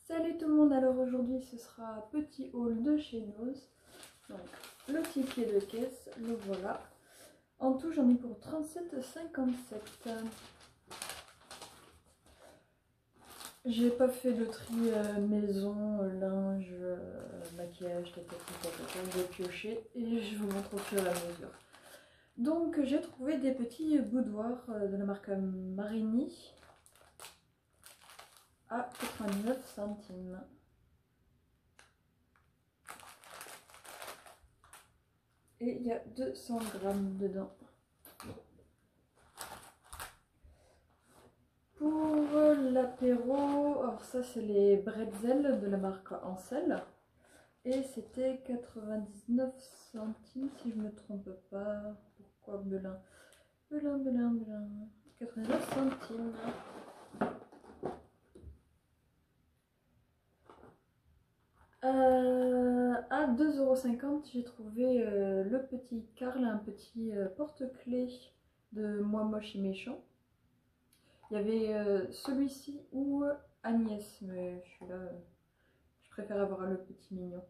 Salut tout le monde, alors aujourd'hui ce sera petit haul de chez Noz. Donc le ticket de caisse, le voilà. En tout j'en ai pour 37,57. J'ai pas fait de tri maison, linge, maquillage, j'ai pioché et je vous montre au fur et à mesure. Donc j'ai trouvé des petits boudoirs de la marque Marini à 99 centimes. Et il y a 200 grammes dedans. Pour l'apéro, alors ça c'est les bretzels de la marque Ansel. Et c'était 99 centimes si je ne me trompe pas. Pourquoi Belin 99 centimes. À 2,50 € j'ai trouvé le petit Karl, un petit porte-clés de Moi Moche et Méchant. Il y avait celui-ci ou Agnès, mais celui-là, je préfère avoir le petit mignon.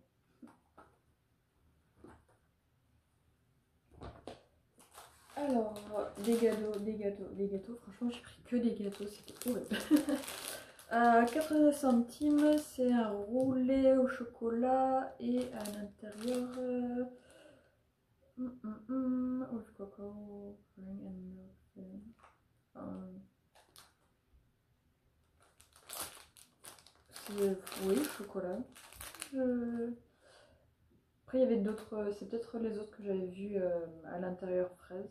Alors, des gâteaux, franchement j'ai pris que des gâteaux, c'était horrible. 89 centimes, c'est un roulé au chocolat et à l'intérieur with cocoa, pudding and milk. Oui, chocolat. Après il y avait d'autres, c'est peut-être les autres que j'avais vus à l'intérieur fraise.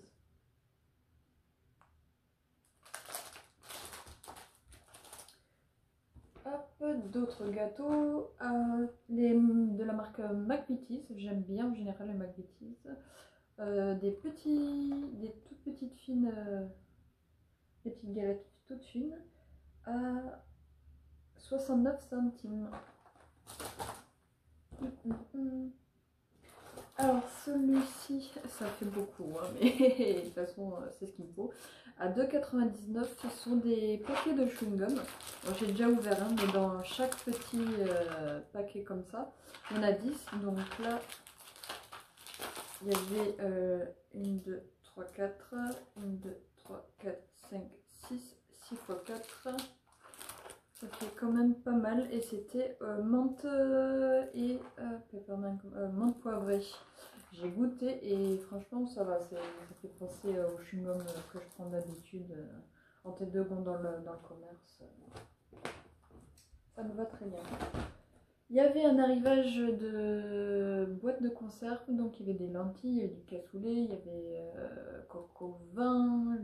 D'autres gâteaux, de la marque McVitie's, j'aime bien en général les McVitie's, des toutes petites fines, des petites galettes toutes fines à 69 centimes. Alors celui-ci, ça fait beaucoup, hein, mais de toute façon c'est ce qu'il me faut. À 2,99 ce sont des paquets de chewing-gum. J'ai déjà ouvert un, mais dans chaque petit paquet comme ça, il y en a 10. Donc là, il y avait 1, 2, 3, 4, 1, 2, 3, 4, 5, 6, 6 x 4. Ça fait quand même pas mal et c'était menthe et peppermint, menthe poivrée. J'ai goûté et franchement ça va, ça fait penser au chewing-gum que je prends d'habitude en tête de gondole dans le commerce. Ça me va très bien. Il y avait un arrivage de boîtes de conserve, donc il y avait des lentilles, il y avait du cassoulet, il y avait coco vin,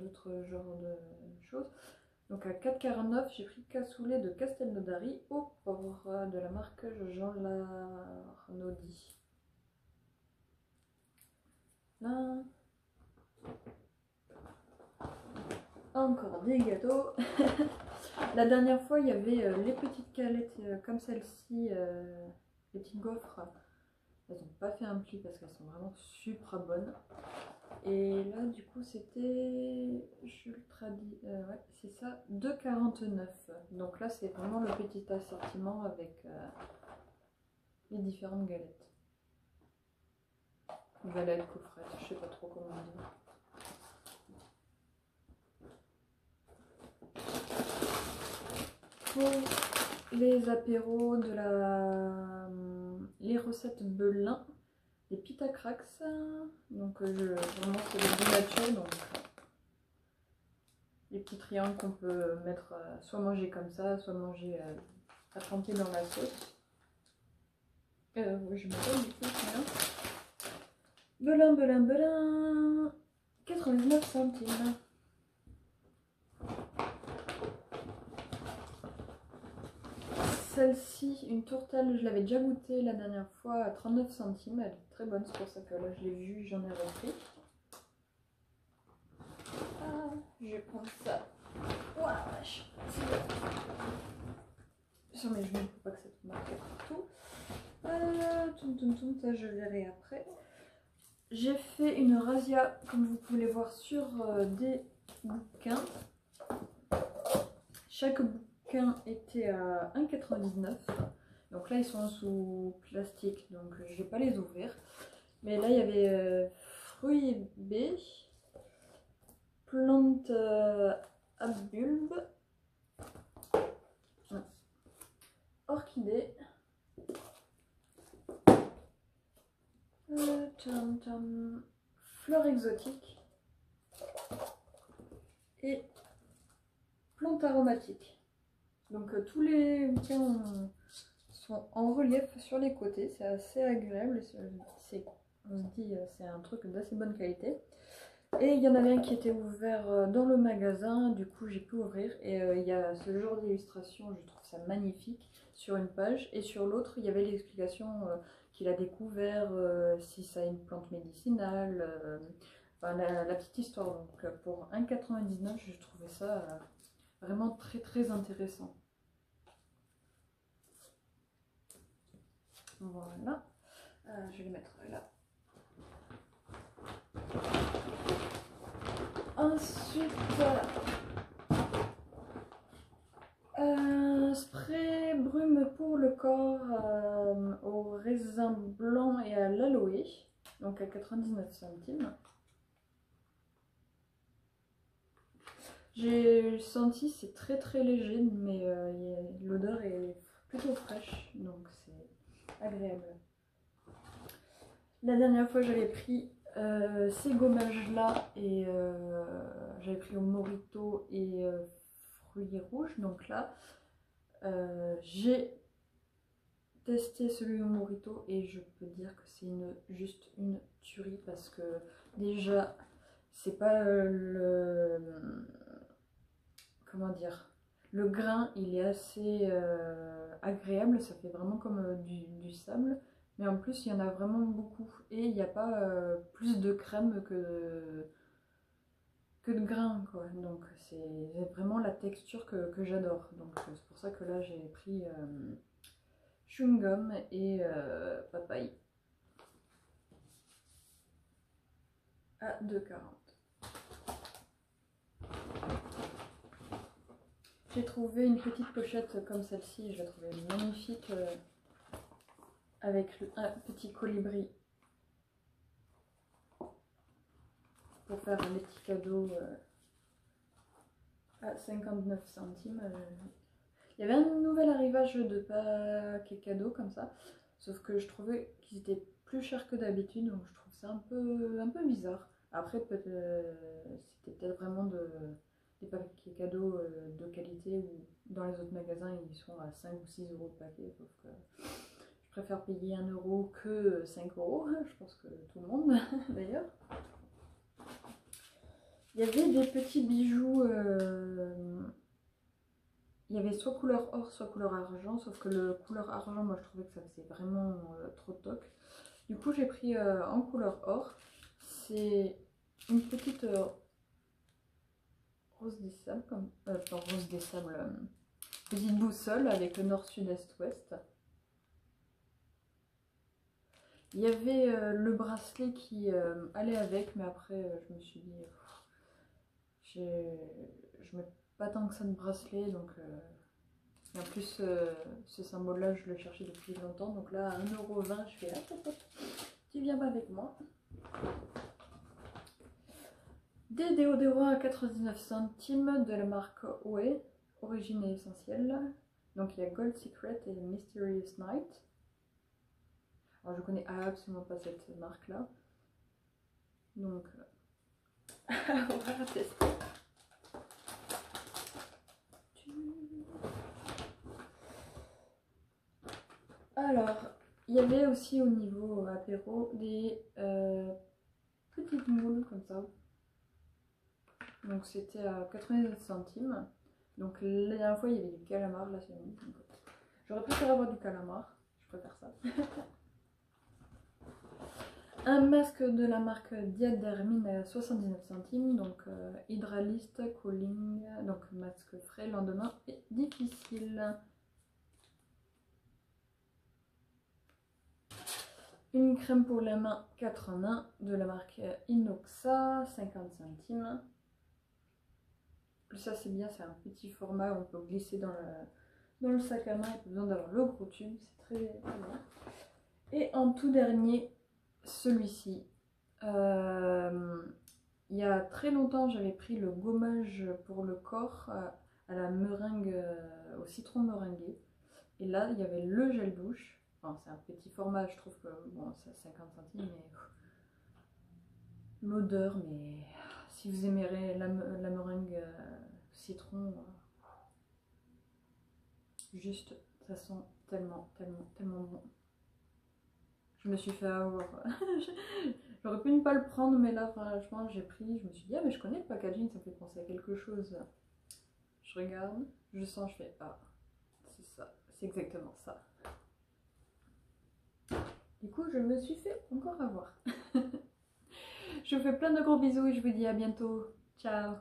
d'autres genres de choses. Donc à 4,49 j'ai pris cassoulet de Castelnaudary au porc de la marque Jean Larnaudy. Là. Encore des gâteaux. La dernière fois il y avait les petites galettes comme celle-ci, les petites gaufres. Elles n'ont pas fait un pli parce qu'elles sont vraiment super bonnes. Et là du coup c'était, je le traduis, ouais c'est ça, 2,49 €. Donc là c'est vraiment le petit assortiment avec les différentes galettes. Galettes, coffrettes, je sais pas trop comment dire. Pour les apéros de les recettes Belin, des pita cracks, donc vraiment c'est le goût nature, donc les petits triangles qu'on peut mettre, soit manger comme ça, soit manger à tremper dans la sauce. Oui, je m'appelle du coup, voilà. Belin, 99 centimes. Celle-ci, une tourtelle, je l'avais déjà goûtée la dernière fois à 39 centimes. Elle est très bonne, c'est pour ça que là je l'ai vue, j'en ai repris. Ah, je vais prendre ça. Ouah, vache. Sur mes genoux pour pas que ça te marque partout. Ça je verrai après. J'ai fait une razzia, comme vous pouvez voir, sur des bouquins. Chaque bouquin chacun était à 1,99 €. Donc là, ils sont sous plastique, donc je vais pas les ouvrir. Mais là, il y avait fruits baies, plantes à bulbes, orchidées, fleurs exotiques et plantes aromatiques. Donc tous les bouquins sont en relief sur les côtés, c'est assez agréable, on se dit c'est un truc d'assez bonne qualité. Et il y en avait un qui était ouvert dans le magasin, du coup j'ai pu ouvrir et il y a ce genre d'illustration, je trouve ça magnifique, sur une page, et sur l'autre il y avait l'explication qu'il a découvert, si ça a une plante médicinale, enfin la petite histoire. Donc pour 1,99 €, je trouvais ça vraiment très très intéressant. Voilà, je vais les mettre là. Ensuite, spray brume pour le corps au raisin blanc et à l'aloe, donc à 99 centimes. J'ai senti, c'est très très léger, mais l'odeur est plutôt fraîche, donc c'est agréable. La dernière fois j'avais pris ces gommages là et j'avais pris au Morito et fruits rouges. Donc là j'ai testé celui au Morito et je peux dire que c'est juste une tuerie, parce que déjà c'est pas comment dire, le grain il est assez agréable, ça fait vraiment comme du sable. Mais en plus, il y en a vraiment beaucoup. Et il n'y a pas plus de crème que de grains, quoi. Donc, c'est vraiment la texture que j'adore. Donc, c'est pour ça que là, j'ai pris chewing-gum et papaye à 2,40 €. J'ai trouvé une petite pochette comme celle-ci. Je la trouvais magnifique. Avec un petit colibri pour faire les petits cadeaux à 59 centimes. Il y avait un nouvel arrivage de paquets cadeaux comme ça, sauf que je trouvais qu'ils étaient plus chers que d'habitude, donc je trouve ça un peu bizarre. Après, c'était peut-être vraiment des paquets cadeaux de qualité, ou dans les autres magasins ils sont à 5 ou 6 € le paquet, sauf que je préfère payer 1 € que 5 €, je pense que tout le monde d'ailleurs. Il y avait des petits bijoux, il y avait soit couleur or, soit couleur argent, sauf que le couleur argent, moi je trouvais que ça faisait vraiment trop toc. Du coup j'ai pris en couleur or, c'est une petite rose des sables, pas rose des sables, petite boussole avec le nord, sud, est, ouest. Il y avait le bracelet qui allait avec, mais après je me suis dit, je mets pas tant que ça de bracelet, donc et en plus ce symbole là je le cherchais depuis longtemps, donc là à 1,20 € je fais hop, tu viens pas avec moi. Des déodorants à 99 centimes de la marque OE, origine et essentielle. Donc il y a Gold Secret et Mysterious Night. Alors je connais absolument pas cette marque là, donc on va tester. Alors il y avait aussi au niveau apéro des petites moules comme ça, donc c'était à 99 centimes. Donc la dernière fois il y avait du calamar, là c'est bon. J'aurais préféré avoir du calamar, je préfère ça. Un masque de la marque Diadermine à 79 centimes, donc hydraliste, cooling, donc masque frais, lendemain et difficile. Une crème pour les mains 4 en 1 de la marque Inoxa, 50 centimes. Ça c'est bien, c'est un petit format, on peut glisser dans le sac à main, il n'y a pas besoin d'avoir le gros tube, c'est très bien. Et en tout dernier, celui-ci. Il y a très longtemps, j'avais pris le gommage pour le corps à la meringue, au citron meringué. Et là, il y avait le gel douche. Enfin, c'est un petit format, je trouve que bon, c'est 50 centimes, mais l'odeur, mais si vous aimerez la meringue citron, juste, ça sent tellement, tellement, tellement bon. Je me suis fait avoir. J'aurais pu ne pas le prendre, mais là, franchement, j'ai pris. Je me suis dit, ah, mais je connais le packaging, ça me fait penser à quelque chose. Je regarde, je sens, je fais, ah, c'est ça, c'est exactement ça. Du coup, je me suis fait encore avoir. Je vous fais plein de gros bisous et je vous dis à bientôt. Ciao!